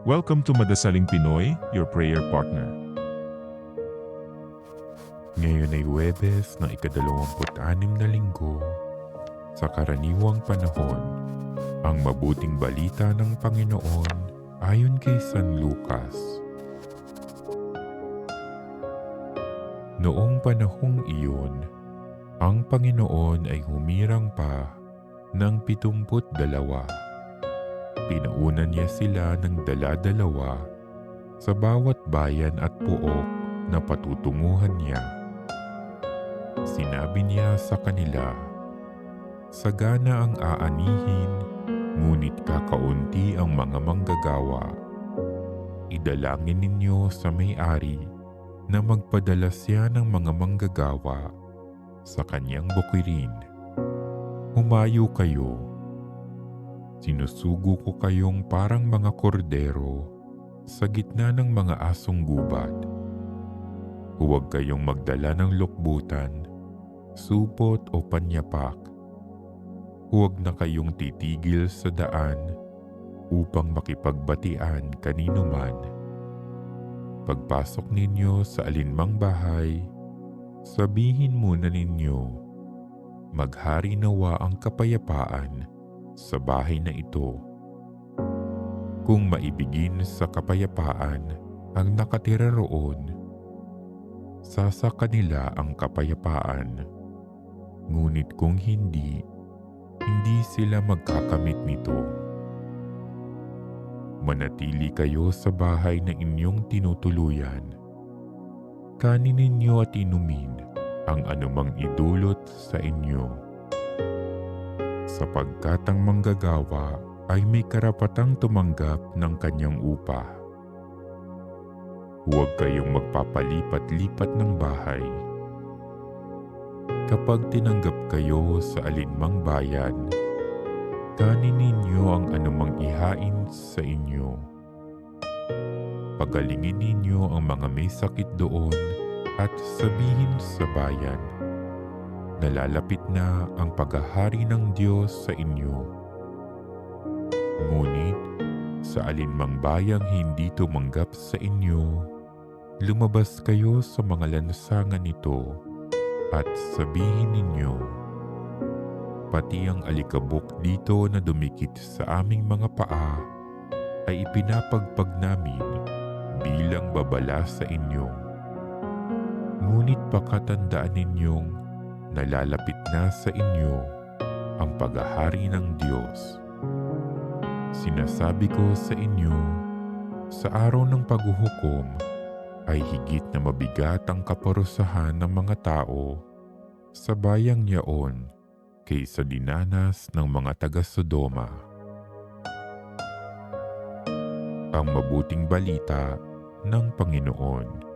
Welcome to Madasaling Pinoy, your prayer partner. Ngayon ay Huwebes ng ika-26 na linggo sa karaniwang panahon. Ang mabuting balita ng Panginoon ayon kay San Lucas. Noong panahong iyon, ang Panginoon ay humirang pa ng 72. Pinauna niya sila ng dala-dalawa sa bawat bayan at pook na patutunguhan niya. Sinabi niya sa kanila, "Sagana ang aanihin, ngunit kakaunti ang mga manggagawa. Idalangin ninyo sa may-ari na magpadala siya ng mga manggagawa sa kanyang bukirin. Humayo kayo. Sinusugo ko kayong parang mga kordero sa gitna ng mga asong gubat. Huwag kayong magdala ng lukbutan, supot o panyapak. Huwag na kayong titigil sa daan upang makipagbatian kanino man. Pagpasok ninyo sa alinmang bahay, sabihin muna ninyo, maghari nawa ang kapayapaan sa bahay na ito. Kung maibigin sa kapayapaan ang nakatira roon, sasa kanila ang kapayapaan. Ngunit kung hindi, hindi sila magkakamit nito. Manatili kayo sa bahay na inyong tinutuluyan. Kanin ninyo at inumin ang anumang idulot sa inyo. Sapagkat ang manggagawa ay may karapatang tumanggap ng kanyang upa. Huwag kayong magpapalipat-lipat ng bahay. Kapag tinanggap kayo sa alinmang bayan, kanin ninyo ang anumang ihain sa inyo. Pagalingin ninyo ang mga may sakit doon at sabihin sa bayan, nalalapit na ang paghahari ng Diyos sa inyo. Ngunit sa alinmang bayang hindi tumanggap sa inyo, lumabas kayo sa mga lansangan nito at sabihin ninyo, pati ang alikabok dito na dumikit sa aming mga paa ay ipinapagpag namin bilang babala sa inyo. Ngunit pakatandaan ninyong nalalapit na sa inyo ang paghahari ng Diyos. Sinasabi ko sa inyo, sa araw ng paghuhukom ay higit na mabigat ang kaparusahan ng mga tao sa bayang yaon kaysa dinanas ng mga taga-Sodoma. Ang mabuting balita ng Panginoon.